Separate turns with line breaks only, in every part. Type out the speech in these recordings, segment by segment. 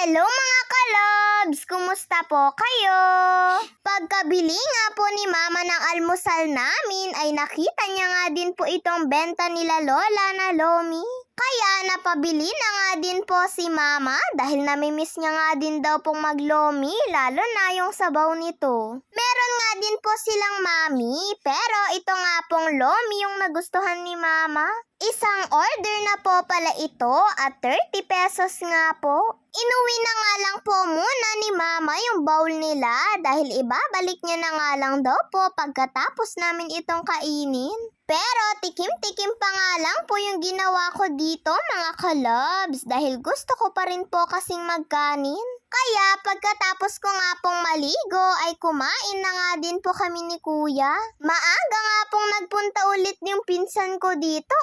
Hello mga kalobs! Kumusta po kayo? Pagkabili nga po ni Mama ng almusal namin ay nakita niya nga din po itong benta nila Lola na lomi. Kaya napabili na nga din po si Mama dahil namimiss niya nga din daw pong maglomi lalo na yung sabaw nito. Meron nga din po silang mami pero ito nga pong lomi yung nagustuhan ni Mama. Isang order na po pala ito at 30 pesos nga po. Inuwi na nga lang po muna ni Mama yung bowl nila dahil ibabalik niya na nga lang daw po pagkatapos namin itong kainin. Pero tikim-tikim pa nga lang po yung ginawa ko dito mga kalobs dahil gusto ko pa rin po kasing magkanin. Kaya pagkatapos ko nga pong maligo ay kumain na nga din po kami ni Kuya. Maaga nga pong nagpunta ulit yung pinsan ko dito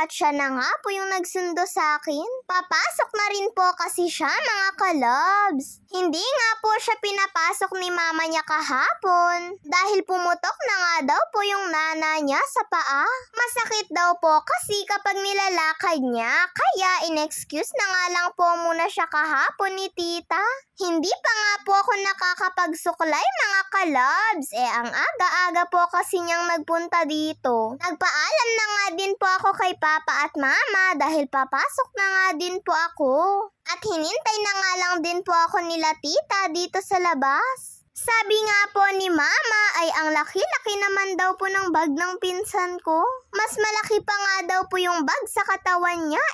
at siya na nga po yung nagsundo sa akin. Papasok na rin po kasi siya mga kalobs. Hindi nga po siya pinapasok ni Mama niya kahapon dahil pumutok na nga daw po yung nana niya sa paa. Masakit daw po kasi kapag nilalakad niya kaya in-excuse na nga lang po muna siya kahapon ni Tita. Hindi pa nga po ako nakakapagsuklay mga kalobs ang aga-aga po kasi niyang nagpunta dito. Nagpaalam na nga din po ako kay Papa at Mama dahil papasok na nga din po ako. At hinintay na nga lang din po ako nila Tita dito sa labas. Sabi nga po ni Mama ay ang laki-laki naman daw po ng bag ng pinsan ko. Mas malaki pa nga daw po yung bag sa katawan niya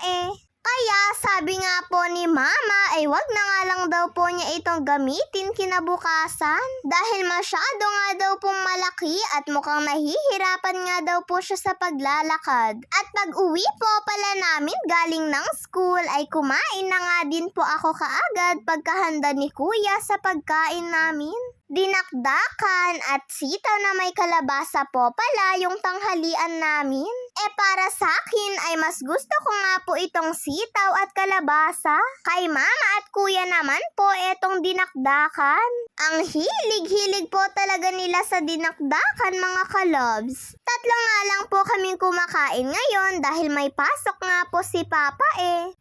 Kaya sabi nga po ni Mama ay wag na nga lang daw po niya itong gamitin kinabukasan dahil masyado nga daw pong malaki at mukhang nahihirapan nga daw po siya sa paglalakad. At pag uwi po pala namin galing ng school ay kumain na nga din po ako kaagad pagkahanda ni Kuya sa pagkain namin. Dinakdakan at sitaw na may kalabasa po pala yung tanghalian namin. Para sa akin ay mas gusto ko nga po itong sitaw at kalabasa. Kay Mama at Kuya naman po etong dinakdakan. Ang hilig-hilig po talaga nila sa dinakdakan mga kalobs. Tatlo nga lang po kaming kumakain ngayon dahil may pasok nga po si Papa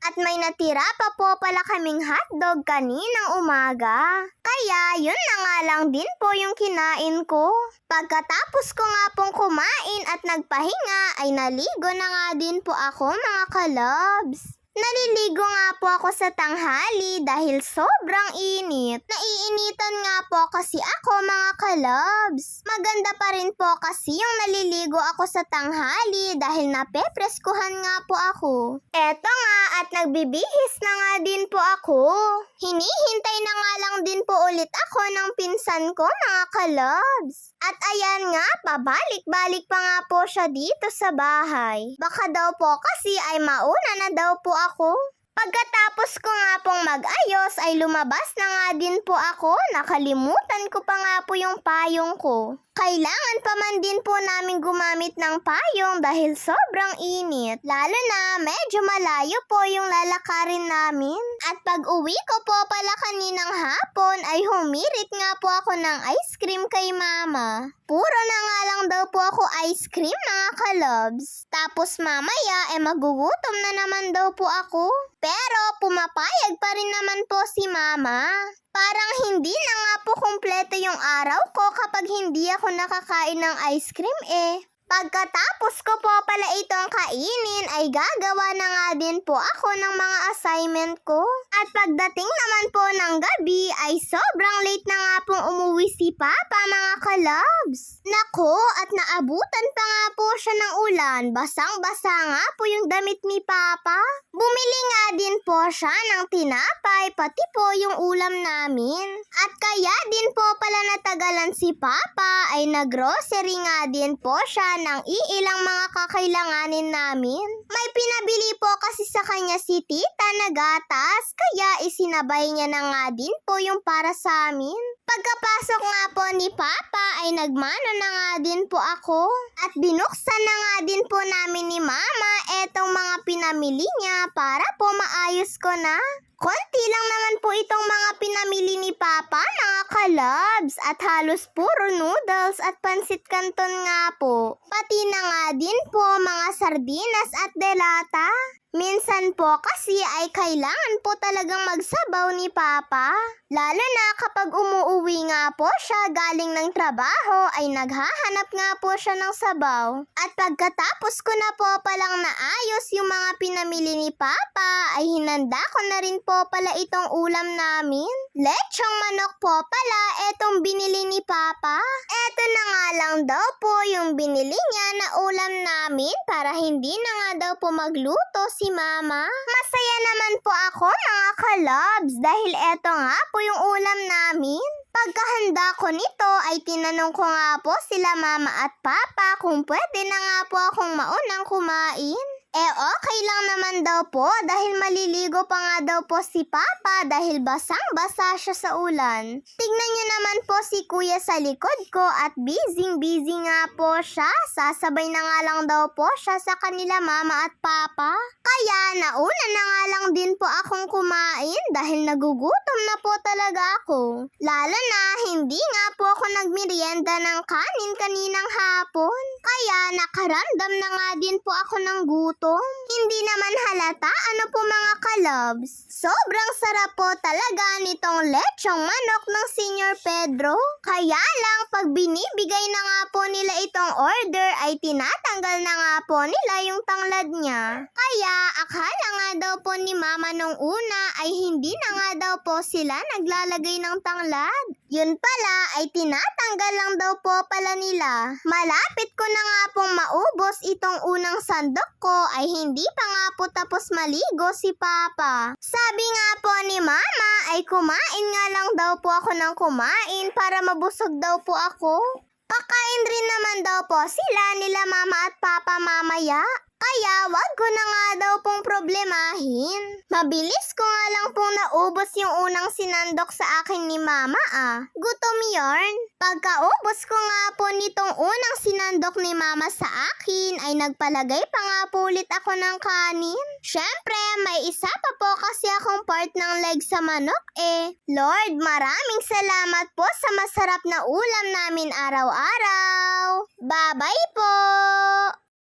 At may natira pa po pala kaming hotdog kaninang umaga. Kaya yun na nga lang din po yung kinain ko. Pagkatapos ko nga pong kumain at nagpahinga ay naligo na nga din po ako mga kalobs. Naliligo nga po ako sa tanghali dahil sobrang init. Naiinitan nga po kasi ako mga kalobs. Maganda pa rin po kasi yung naliligo ako sa tanghali dahil napepreskuhan nga po ako. Eto nga at nagbibihis na nga din po ako. Hinihintay na nga lang din po ulit ako ng pinsan ko mga kalobs. At ayan nga, pabalik-balik pa nga po siya dito sa bahay. Baka daw po kasi ay mauna na daw po ako. Pagkatapos ko nga pong mag-ayos ay lumabas na nga din po ako. Nakalimutan ko pa nga po yung payong ko. Kailangan pa man din po namin gumamit ng payong dahil sobrang init. Lalo na medyo malayo po yung lalakarin namin. At pag uwi ko po pala kaninang hapon ay humirit nga po ako ng ice cream kay Mama. Puro na nga lang daw po ako ice cream mga kalobs. Tapos mamaya magugutom na naman daw po ako. Pero pumapayag pa rin naman po si Mama. Parang hindi na nga po kumpleto yung araw ko kapag hindi ako nakakain ng ice cream Pagkatapos ko po pala itong kainin ay gagawa na nga din po ako ng mga assignment ko. At pagdating naman po ng gabi ay sobrang late na nga pong umuwi si Papa mga kalobs. Nako at naabutan pa nga po siya ng ulan. Basang-basa nga po yung damit ni Papa. Bumili nga din po siya ng tinapay pati po yung ulam namin. At kaya din po pala natagalan si Papa ay naggrocery nga din po siya ng iilang mga kakailanganin namin. May pinabili po kasi sa kanya si Tita na gatas, kaya isinabay niya na nga din po yung para sa amin. Pagkapasok nga po ni Papa ay nagmano na nga din po ako. At binuksan na nga din po namin ni Mama etong mga pinamili niya para po maayos ko na. Konti lang naman po itong mga pinamili ni Papa mga kalobs at halos puro noodles at pansit canton nga po. Pati na nga din po mga sardinas at delata. Minsan po kasi ay kailangan po talagang magsabaw ni Papa. Lalo na kapag umuuwi nga po siya galing ng trabaho ay naghahanap nga po siya ng sabaw. At pagkatapos ko na po palang naayos yung mga pinamili ni Papa ay hinanda ko na rin po pala itong ulam namin. Lechong manok po pala etong binili ni Papa. Eto na nga lang daw po yung binili niya na ulam namin para hindi na nga daw po magluto si Mama. Masaya naman po ako mga kalabs dahil eto nga po yung ulam namin. Pagkahanda ko nito ay tinanong ko nga po sila Mama at Papa kung pwede na nga po akong maunang kumain. Okay lang naman daw po dahil maliligo pa nga daw po si Papa dahil basang-basa siya sa ulan. Tignan niyo naman po si Kuya sa likod ko at busy nga po siya. Sasabay na nga lang daw po siya sa kanila Mama at Papa. Kaya nauna na nga lang din po akong kumain dahil nagugutom na po talaga ako. Lalo na hindi nga po ako nagmerienda ng kanin kaninang hapon. Kaya nakaramdam na nga din po ako ng gutom. Hindi naman halata ano po mga kalabs. Sobrang sarap po talaga nitong lechong manok ng Senior Pedro. Kaya lang pag binibigay na nga po nila itong order ay tinatanggal na nga po nila yung tanglad niya. Kaya akala nga daw po ni Mama nung una ay hindi na nga daw po sila naglalagay ng tanglad. Yun pala ay tinatanggal lang daw po pala nila. Malapit ko na nga pong maubos itong unang sandok ko ay hindi pa nga po tapos maligo si Papa. Sabi nga po ni Mama ay kumain nga lang daw po ako ng kumain para mabusog daw po ako. Kakain rin naman daw po sila nila Mama at Papa mamaya. Kaya wag ko na nga daw pong problemahin. Mabilis ko nga lang pong naubos yung unang sinandok sa akin ni Mama Gutom yarn. Pagkaubos ko nga po nitong unang sinandok ni Mama sa akin ay nagpalagay pa nga po ulit ako ng kanin. Syempre may isa pa po kasi akong part ng leg sa manok Lord, maraming salamat po sa masarap na ulam namin araw-araw. Bye-bye po!